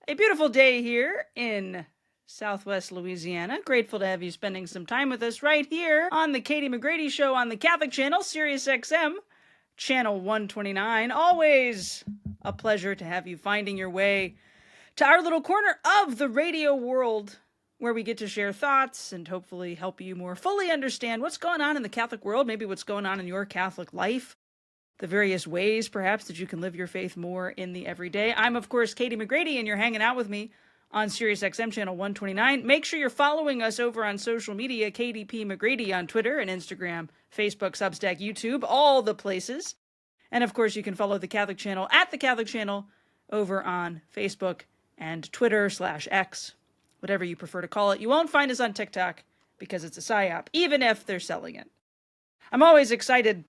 A beautiful day here in Southwest Louisiana. Grateful to have you spending some time with us right here on the Katie McGrady Show on the Catholic Channel, Sirius XM, Channel 129. Always a pleasure to have you finding your way to our little corner of the radio world where we get to share thoughts and hopefully help you more fully understand what's going on in the Catholic world, maybe what's going on in your Catholic life, the various ways perhaps that you can live your faith more in the everyday. I'm, of course, Katie McGrady, and you're hanging out with me on Sirius XM Channel 129. Make sure you're following us over on social media, KDP McGrady on Twitter and Instagram, Facebook, Substack, YouTube, all the places. And of course, you can follow the Catholic Channel at the Catholic Channel over on Facebook and Twitter/X, whatever you prefer to call it. You won't find us on TikTok because it's a PSYOP, even if they're selling it. I'm always excited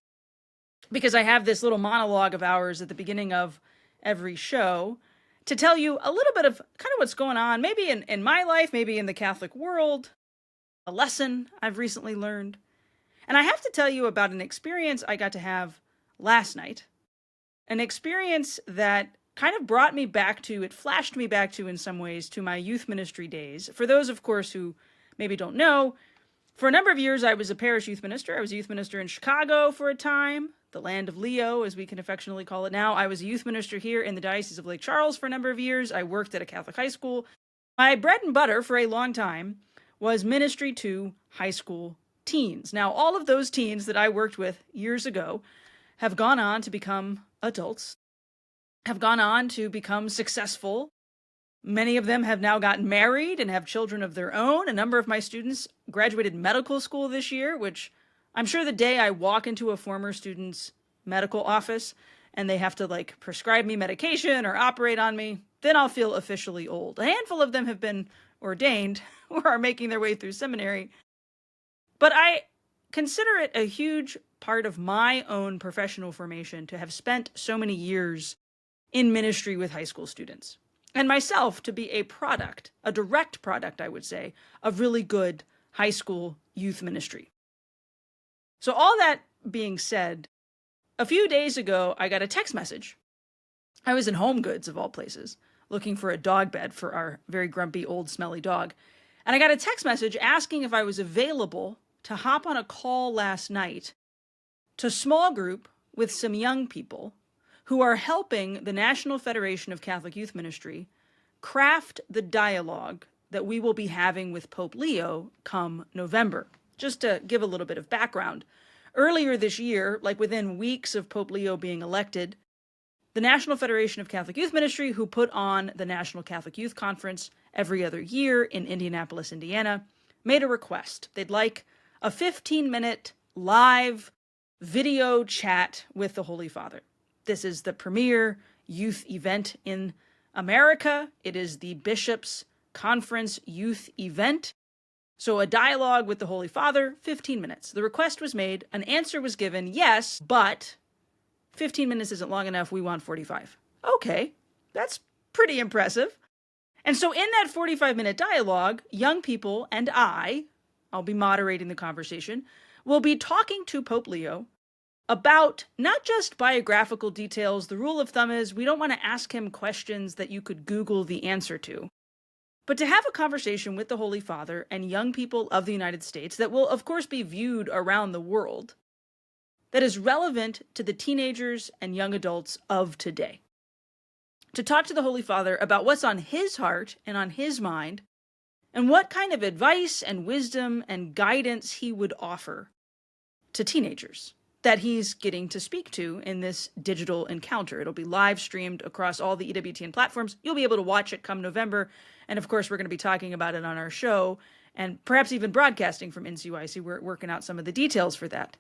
because I have this little monologue of ours at the beginning of every show to tell you a little bit of kind of what's going on, maybe in my life, maybe in the Catholic world, a lesson I've recently learned. And I have to tell you about an experience I got to have last night, an experience that kind of brought me back to, it flashed me back to in some ways, to my youth ministry days. For those, of course, who maybe don't know, for a number of years I was a parish youth minister. I was a youth minister in Chicago for a time, the land of Leo, as we can affectionately call it now. I was a youth minister here in the Diocese of Lake Charles for a number of years. I worked at a Catholic high school. My bread and butter for a long time was ministry to high school teens. Now, all of those teens that I worked with years ago have gone on to become adults, have gone on to become successful. Many of them have now gotten married and have children of their own. A number of my students graduated medical school this year, which I'm sure the day I walk into a former student's medical office and they have to prescribe me medication or operate on me, then I'll feel officially old. A handful of them have been ordained or are making their way through seminary. But I consider it a huge part of my own professional formation to have spent so many years in ministry with high school students. And myself to be a product, a direct product, I would say, of really good high school youth ministry. So all that being said, a few days ago, I got a text message. I was in Home Goods, of all places, looking for a dog bed for our very grumpy, old, smelly dog. And I got a text message asking if I was available to hop on a call last night to small group with some young people who are helping the National Federation of Catholic Youth Ministry craft the dialogue that we will be having with Pope Leo come November. Just to give a little bit of background, earlier this year, within weeks of Pope Leo being elected, the National Federation of Catholic Youth Ministry, who put on the National Catholic Youth Conference every other year in Indianapolis, Indiana, made a request. They'd like a 15-minute live video chat with the Holy Father. This is the premier youth event in America. It is the Bishops' Conference youth event. So a dialogue with the Holy Father, 15 minutes. The request was made, an answer was given, yes, but 15 minutes isn't long enough, we want 45. Okay, that's pretty impressive. And so in that 45-minute dialogue, young people and I'll be moderating the conversation, will be talking to Pope Leo about not just biographical details. The rule of thumb is we don't want to ask him questions that you could Google the answer to, but to have a conversation with the Holy Father and young people of the United States that will, of course, be viewed around the world, that is relevant to the teenagers and young adults of today. To talk to the Holy Father about what's on his heart and on his mind, and what kind of advice and wisdom and guidance he would offer to teenagers that he's getting to speak to in this digital encounter. It'll be live streamed across all the EWTN platforms. You'll be able to watch it come November. And of course, we're going to be talking about it on our show and perhaps even broadcasting from NCYC. We're working out some of the details for that.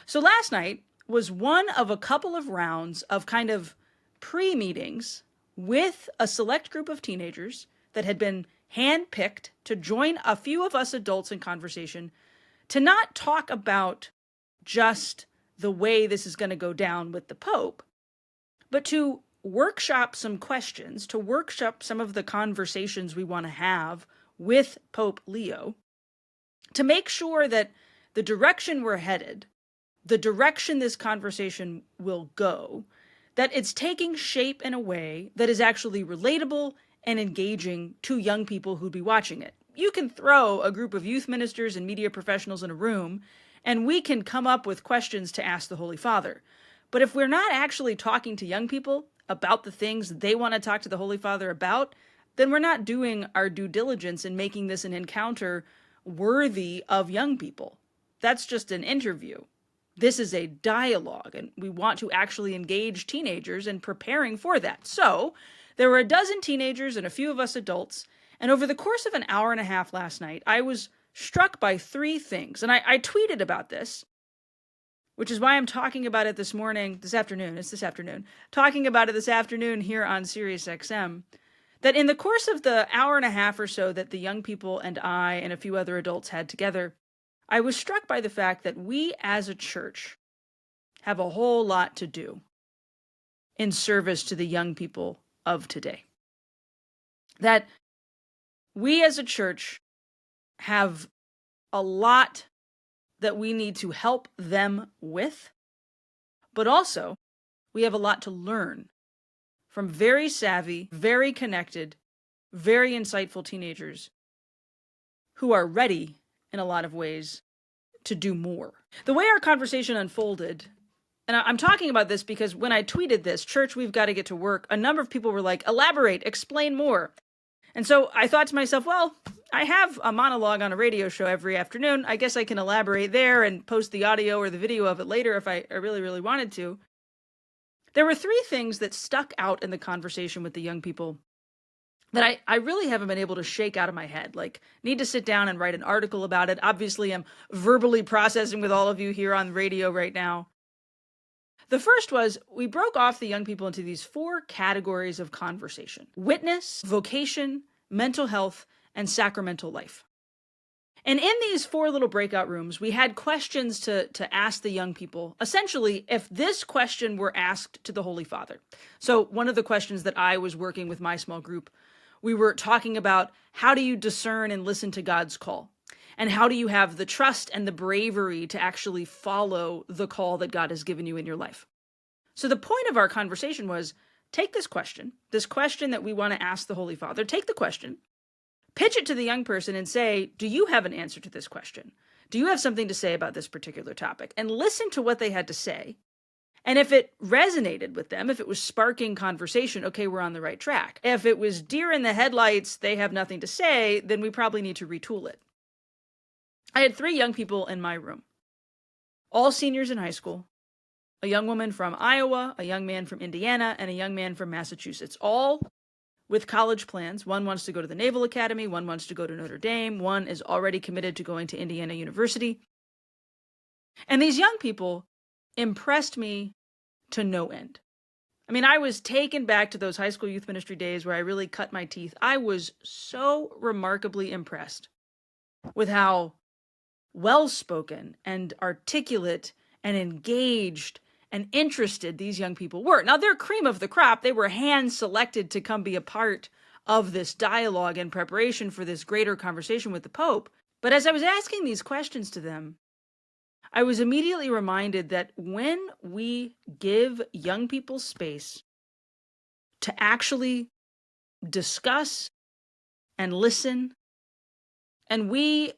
So last night was one of a couple of rounds of kind of pre-meetings with a select group of teenagers that had been handpicked to join a few of us adults in conversation to not talk about just the way this is going to go down with the Pope, but to workshop some questions, to workshop some of the conversations we want to have with Pope Leo, to make sure that the direction we're headed, the direction this conversation will go, that it's taking shape in a way that is actually relatable and engaging to young people who'd be watching it. You can throw a group of youth ministers and media professionals in a room, and we can come up with questions to ask the Holy Father. But if we're not actually talking to young people about the things they want to talk to the Holy Father about, then we're not doing our due diligence in making this an encounter worthy of young people. That's just an interview. This is a dialogue, and we want to actually engage teenagers in preparing for that. So there were a dozen teenagers and a few of us adults, and over the course of an hour and a half last night, I was struck by three things. And I tweeted about this, which is why I'm talking about it this afternoon, talking about it this afternoon here on SiriusXM, that in the course of the hour and a half or so that the young people and I and a few other adults had together, I was struck by the fact that we as a church have a whole lot to do in service to the young people of today. That we as a church have a lot that we need to help them with, but also we have a lot to learn from very savvy, very connected, very insightful teenagers who are ready in a lot of ways to do more. The way our conversation unfolded, and I'm talking about this because when I tweeted this, "Church, we've got to get to work," a number of people were like, "Elaborate, explain more." And so I thought to myself, well, I have a monologue on a radio show every afternoon. I guess I can elaborate there and post the audio or the video of it later if I really, really wanted to. There were three things that stuck out in the conversation with the young people that I really haven't been able to shake out of my head. Like, need to sit down and write an article about it. Obviously, I'm verbally processing with all of you here on radio right now. The first was, we broke off the young people into these four categories of conversation: witness, vocation, mental health, and sacramental life. And in these four little breakout rooms, we had questions to ask the young people, essentially, if this question were asked to the Holy Father. So one of the questions that I was working with my small group, we were talking about, how do you discern and listen to God's call? And how do you have the trust and the bravery to actually follow the call that God has given you in your life? So the point of our conversation was, take this question that we want to ask the Holy Father, take the question, pitch it to the young person and say, do you have an answer to this question? Do you have something to say about this particular topic? And listen to what they had to say. And if it resonated with them, if it was sparking conversation, okay, we're on the right track. If it was deer in the headlights, they have nothing to say, then we probably need to retool it. I had three young people in my room, all seniors in high school, a young woman from Iowa, a young man from Indiana, and a young man from Massachusetts, all with college plans. One wants to go to the Naval Academy, one wants to go to Notre Dame, one is already committed to going to Indiana University. And these young people impressed me to no end. I mean, I was taken back to those high school youth ministry days where I really cut my teeth. I was so remarkably impressed with how well-spoken and articulate and engaged and interested these young people were. Now, they're cream of the crop. They were hand-selected to come be a part of this dialogue in preparation for this greater conversation with the Pope. But as I was asking these questions to them, I was immediately reminded that when we give young people space to actually discuss and listen, and we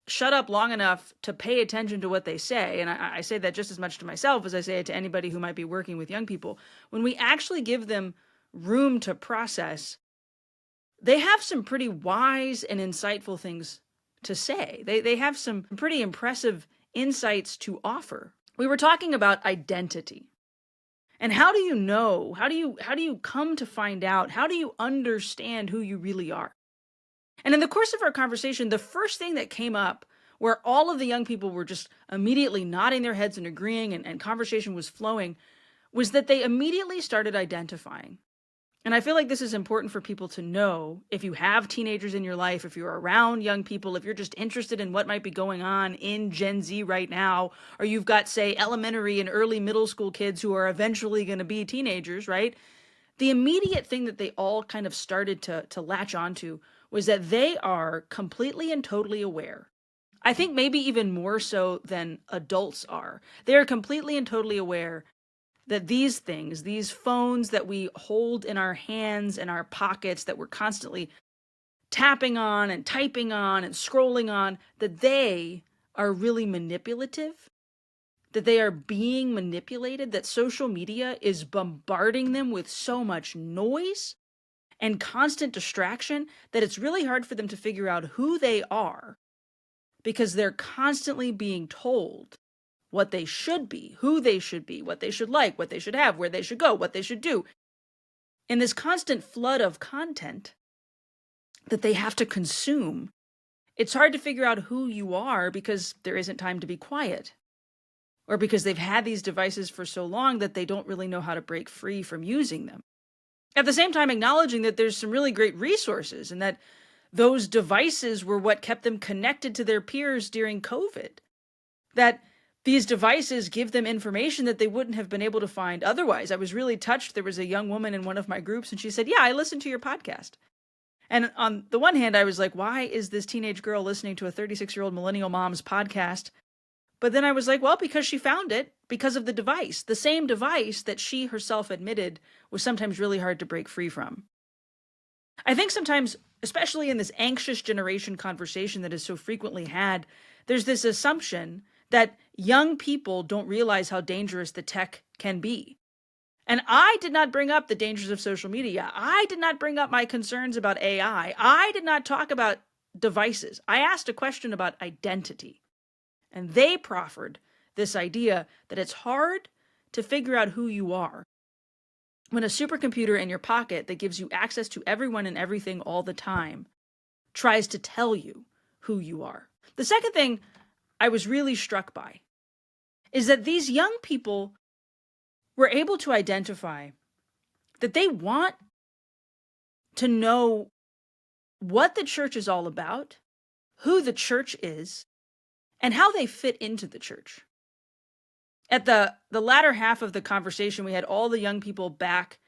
shut up long enough to pay attention to what they say, and I say that just as much to myself as I say it to anybody who might be working with young people, when we actually give them room to process, they have some pretty wise and insightful things to say. They have some pretty impressive insights to offer. We were talking about identity. And how do you know? How do you come to find out? How do you understand who you really are? And in the course of our conversation, the first thing that came up, where all of the young people were just immediately nodding their heads and agreeing, and conversation was flowing, was that they immediately started identifying. And I feel like this is important for people to know. If you have teenagers in your life, if you're around young people, if you're just interested in what might be going on in Gen Z right now, or you've got, say, elementary and early middle school kids who are eventually going to be teenagers, right? The immediate thing that they all kind of started to latch onto was that they are completely and totally aware. I think maybe even more so than adults are. They are completely and totally aware that these things, these phones that we hold in our hands and our pockets that we're constantly tapping on and typing on and scrolling on, that they are really manipulative, that they are being manipulated, that social media is bombarding them with so much noise and constant distraction that it's really hard for them to figure out who they are, because they're constantly being told what they should be, who they should be, what they should like, what they should have, where they should go, what they should do. In this constant flood of content that they have to consume, it's hard to figure out who you are because there isn't time to be quiet, or because they've had these devices for so long that they don't really know how to break free from using them. At the same time, acknowledging that there's some really great resources and that those devices were what kept them connected to their peers during COVID. That these devices give them information that they wouldn't have been able to find otherwise. I was really touched. There was a young woman in one of my groups, and she said, "Yeah, I listened to your podcast." And on the one hand, I was like, why is this teenage girl listening to a 36-year-old millennial mom's podcast? But then I was like, well, because she found it because of the device, the same device that she herself admitted was sometimes really hard to break free from. I think sometimes, especially in this anxious generation conversation that is so frequently had, there's this assumption that young people don't realize how dangerous the tech can be. And I did not bring up the dangers of social media. I did not bring up my concerns about AI. I did not talk about devices. I asked a question about identity. And they proffered this idea that it's hard to figure out who you are when a supercomputer in your pocket that gives you access to everyone and everything all the time tries to tell you who you are. The second thing I was really struck by is that these young people were able to identify that they want to know what the church is all about, who the church is, and how they fit into the church. At the latter half of the conversation, we had all the young people back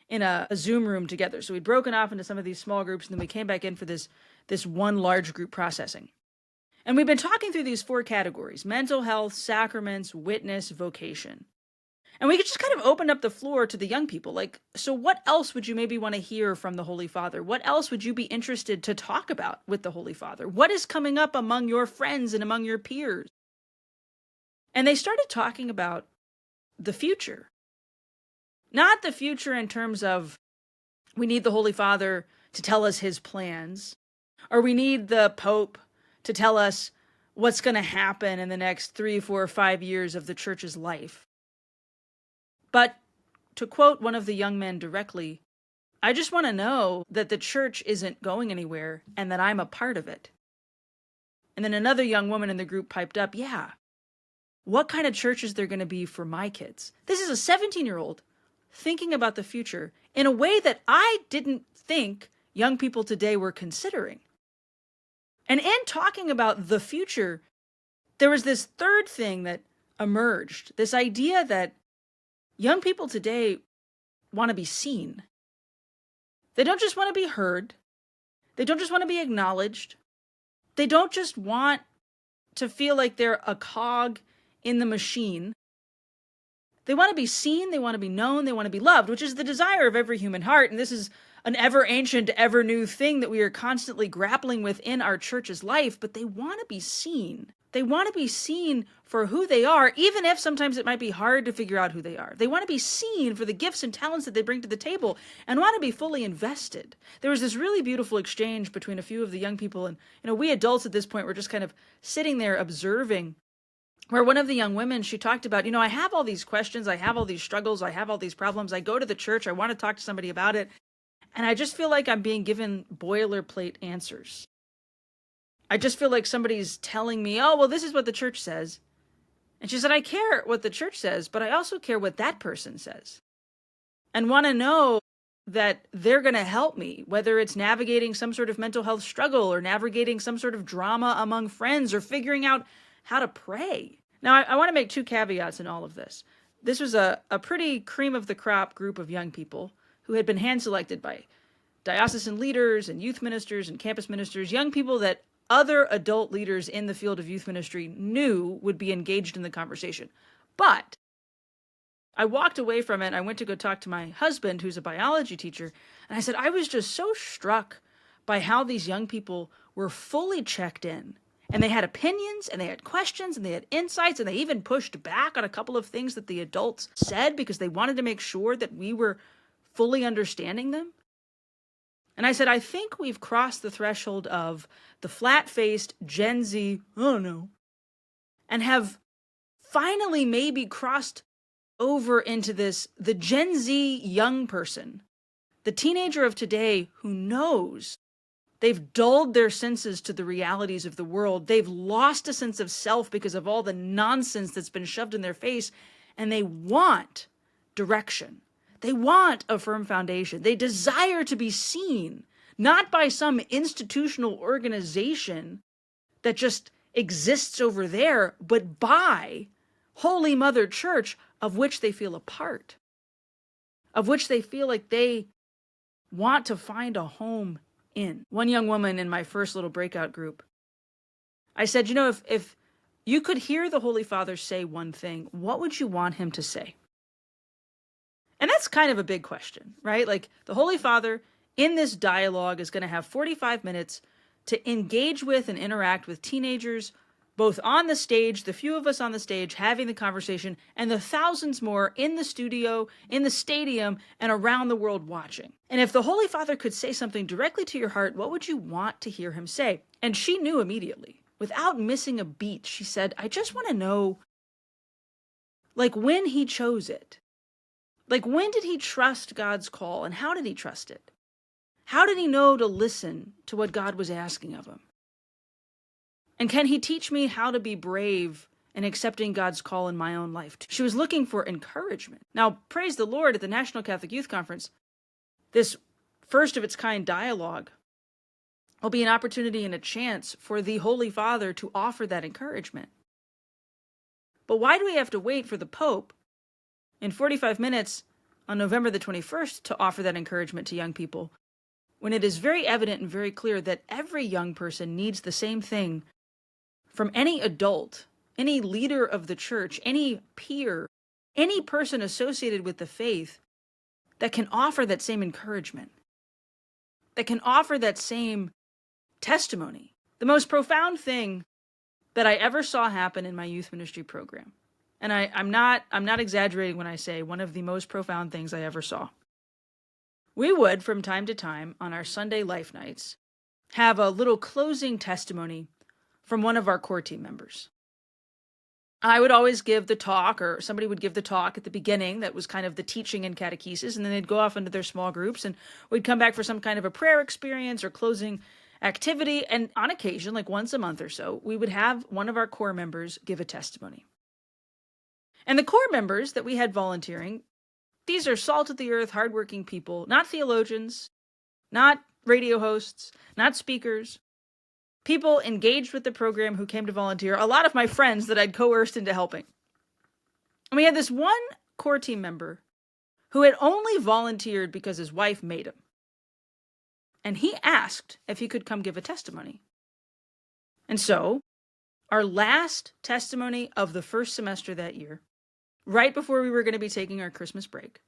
in a Zoom room together. So we'd broken off into some of these small groups, and then we came back in for this one large group processing. And we've been talking through these 4 categories: mental health, sacraments, witness, vocation. And we could just kind of open up the floor to the young people. Like, so what else would you maybe want to hear from the Holy Father? What else would you be interested to talk about with the Holy Father? What is coming up among your friends and among your peers? And they started talking about the future. Not the future in terms of we need the Holy Father to tell us his plans, or we need the Pope to tell us what's going to happen in the next 3, 4, or 5 years of the church's life. But to quote one of the young men directly, I just want to know that the church isn't going anywhere and that I'm a part of it. And then another young woman in the group piped up, yeah, what kind of church is there going to be for my kids? This is a 17-year-old thinking about the future in a way that I didn't think young people today were considering. And in talking about the future, there was this third thing that emerged, this idea that young people today want to be seen. They don't just want to be heard. They don't just want to be acknowledged. They don't just want to feel like they're a cog in the machine. They want to be seen, they want to be known, they want to be loved, which is the desire of every human heart. And this is an ever ancient, ever new thing that we are constantly grappling with in our church's life, but they want to be seen. They want to be seen for who they are, even if sometimes it might be hard to figure out who they are. They want to be seen for the gifts and talents that they bring to the table and want to be fully invested. There was this really beautiful exchange between a few of the young people, and we adults at this point were just kind of sitting there observing, where one of the young women, she talked about, I have all these questions, I have all these struggles, I have all these problems, I go to the church, I want to talk to somebody about it, and I just feel like I'm being given boilerplate answers. I just feel like somebody's telling me, oh, well, this is what the church says. And she said, I care what the church says, but I also care what that person says. And want to know that they're going to help me, whether it's navigating some sort of mental health struggle or navigating some sort of drama among friends or figuring out how to pray. Now, I want to make 2 caveats in all of this. This was a pretty cream of the crop group of young people who had been hand-selected by diocesan leaders and youth ministers and campus ministers, young people that other adult leaders in the field of youth ministry knew would be engaged in the conversation. But I walked away from it. I went to go talk to my husband, who's a biology teacher, and I said, I was just so struck by how these young people were fully checked in. And they had opinions, and they had questions, and they had insights, and they even pushed back on a couple of things that the adults said because they wanted to make sure that we were fully understanding them. And I said, I think we've crossed the threshold of the flat-faced Gen Z, oh no, and have finally maybe crossed over into the Gen Z young person, the teenager of today who knows they've dulled their senses to the realities of the world. They've lost a sense of self because of all the nonsense that's been shoved in their face, and they want direction. They want a firm foundation. They desire to be seen, not by some institutional organization that just exists over there, but by Holy Mother Church, of which they feel a part, of which they feel like they want to find a home in. One young woman in my first little breakout group, I said, if you could hear the Holy Father say one thing, what would you want him to say? And that's kind of a big question, right? Like, the Holy Father in this dialogue is going to have 45 minutes to engage with and interact with teenagers, both on the stage, the few of us on the stage having the conversation, and the thousands more in the studio, in the stadium, and around the world watching. And if the Holy Father could say something directly to your heart, what would you want to hear him say? And she knew immediately. Without missing a beat, she said, I just want to know, like, when he chose it. Like, when did he trust God's call, and how did he trust it? How did he know to listen to what God was asking of him? And can he teach me how to be brave in accepting God's call in my own life? She was looking for encouragement. Now, praise the Lord, at the National Catholic Youth Conference, this first of its kind dialogue will be an opportunity and a chance for the Holy Father to offer that encouragement. But why do we have to wait for the Pope in 45 minutes on November the 21st to offer that encouragement to young people, when it is very evident and very clear that every young person needs the same thing from any adult, any leader of the church, any peer, any person associated with the faith that can offer that same encouragement, that can offer that same testimony? The most profound thing that I ever saw happen in my youth ministry program, and I'm not exaggerating when I say one of the most profound things I ever saw. We would, from time to time, on our Sunday Life Nights, have a little closing testimony from one of our core team members. I would always give the talk, or somebody would give the talk at the beginning that was kind of the teaching and catechesis, and then they'd go off into their small groups, and we'd come back for some kind of a prayer experience or closing activity, and on occasion, like once a month or so, we would have one of our core members give a testimony. And the core members that we had volunteering, these are salt-of-the-earth, hardworking people, not theologians, not radio hosts, not speakers, people engaged with the program who came to volunteer, a lot of my friends that I'd coerced into helping. And we had this one core team member who had only volunteered because his wife made him. And he asked if he could come give a testimony. And so, our last testimony of the first semester that year, right before we were going to be taking our Christmas break,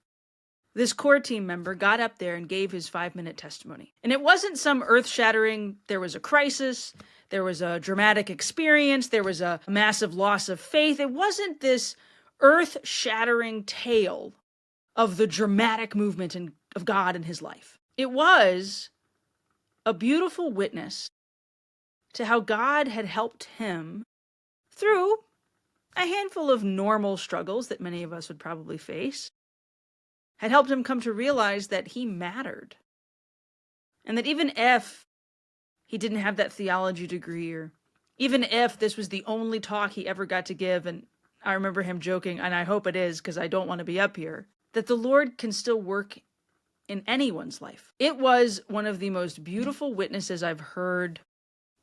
this core team member got up there and gave his 5-minute testimony. And it wasn't some earth-shattering, there was a crisis, there was a dramatic experience, there was a massive loss of faith. It wasn't this earth-shattering tale of the dramatic movement of God in his life. It was a beautiful witness to how God had helped him through a handful of normal struggles that many of us would probably face, had helped him come to realize that he mattered. And that even if he didn't have that theology degree, or even if this was the only talk he ever got to give, and I remember him joking, and I hope it is because I don't want to be up here, that the Lord can still work in anyone's life. It was one of the most beautiful witnesses I've heard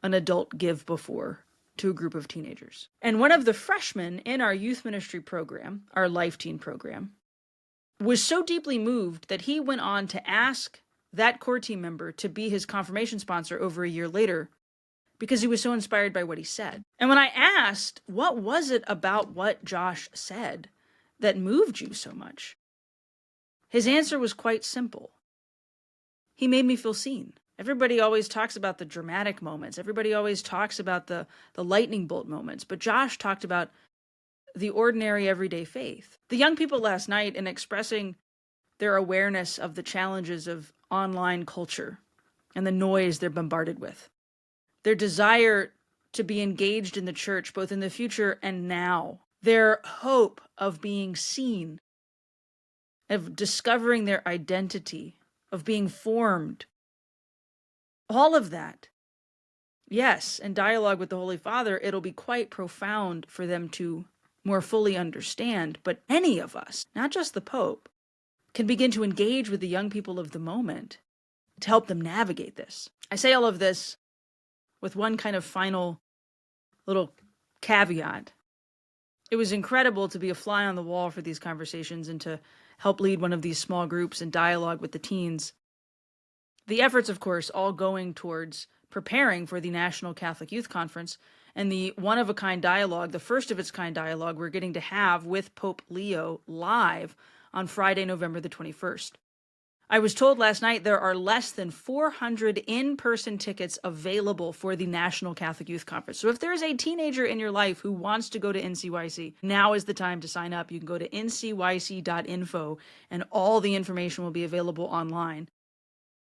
an adult give before to a group of teenagers. And one of the freshmen in our youth ministry program, our Life Teen program, was so deeply moved that he went on to ask that core team member to be his confirmation sponsor over a year later because he was so inspired by what he said. And when I asked, what was it about what Josh said that moved you so much? His answer was quite simple. He made me feel seen. Everybody always talks about the dramatic moments. Everybody always talks about the lightning bolt moments. But Josh talked about the ordinary, everyday faith. The young people last night, in expressing their awareness of the challenges of online culture and the noise they're bombarded with, their desire to be engaged in the church, both in the future and now, their hope of being seen, of discovering their identity, of being formed. All of that. Yes, in dialogue with the Holy Father, it'll be quite profound for them to more fully understand, but any of us, not just the Pope, can begin to engage with the young people of the moment to help them navigate this. I say all of this with one kind of final little caveat. It was incredible to be a fly on the wall for these conversations and to help lead one of these small groups in dialogue with the teens. The efforts, of course, all going towards preparing for the National Catholic Youth Conference and the one-of-a-kind dialogue, the first-of-its-kind dialogue we're getting to have with Pope Leo live on Friday, November the 21st. I was told last night there are less than 400 in-person tickets available for the National Catholic Youth Conference. So if there's a teenager in your life who wants to go to NCYC, now is the time to sign up. You can go to ncyc.info and all the information will be available online.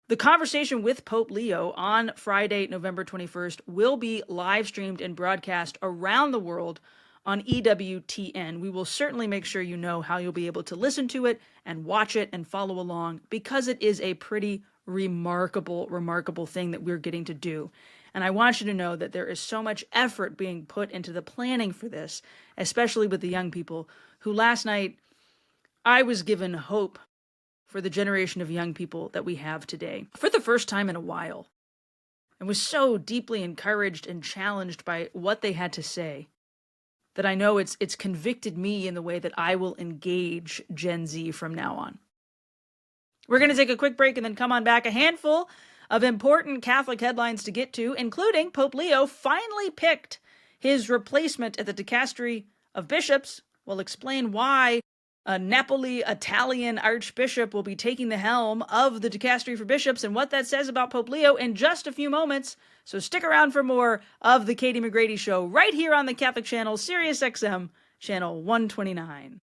The conversation with Pope Leo on Friday, November 21st will be live streamed and broadcast around the world on EWTN. We will certainly make sure you know how you'll be able to listen to it and watch it and follow along, because it is a pretty remarkable thing that we're getting to do. And I want you to know that there is so much effort being put into the planning for this, especially with the young people who last night I was given hope for the generation of young people that we have today for the first time in a while, and was so deeply encouraged and challenged by what they had to say that I know it's convicted me in the way that I will engage Gen Z from now on. We're going to take a quick break and then come on back. A handful of important Catholic headlines to get to, including Pope Leo finally picked his replacement at the Dicastery of Bishops. We'll explain why a Napoli Italian archbishop will be taking the helm of the Dicastery for Bishops and what that says about Pope Leo in just a few moments. So stick around for more of the Katie McGrady Show right here on the Catholic Channel, Sirius XM, channel 129.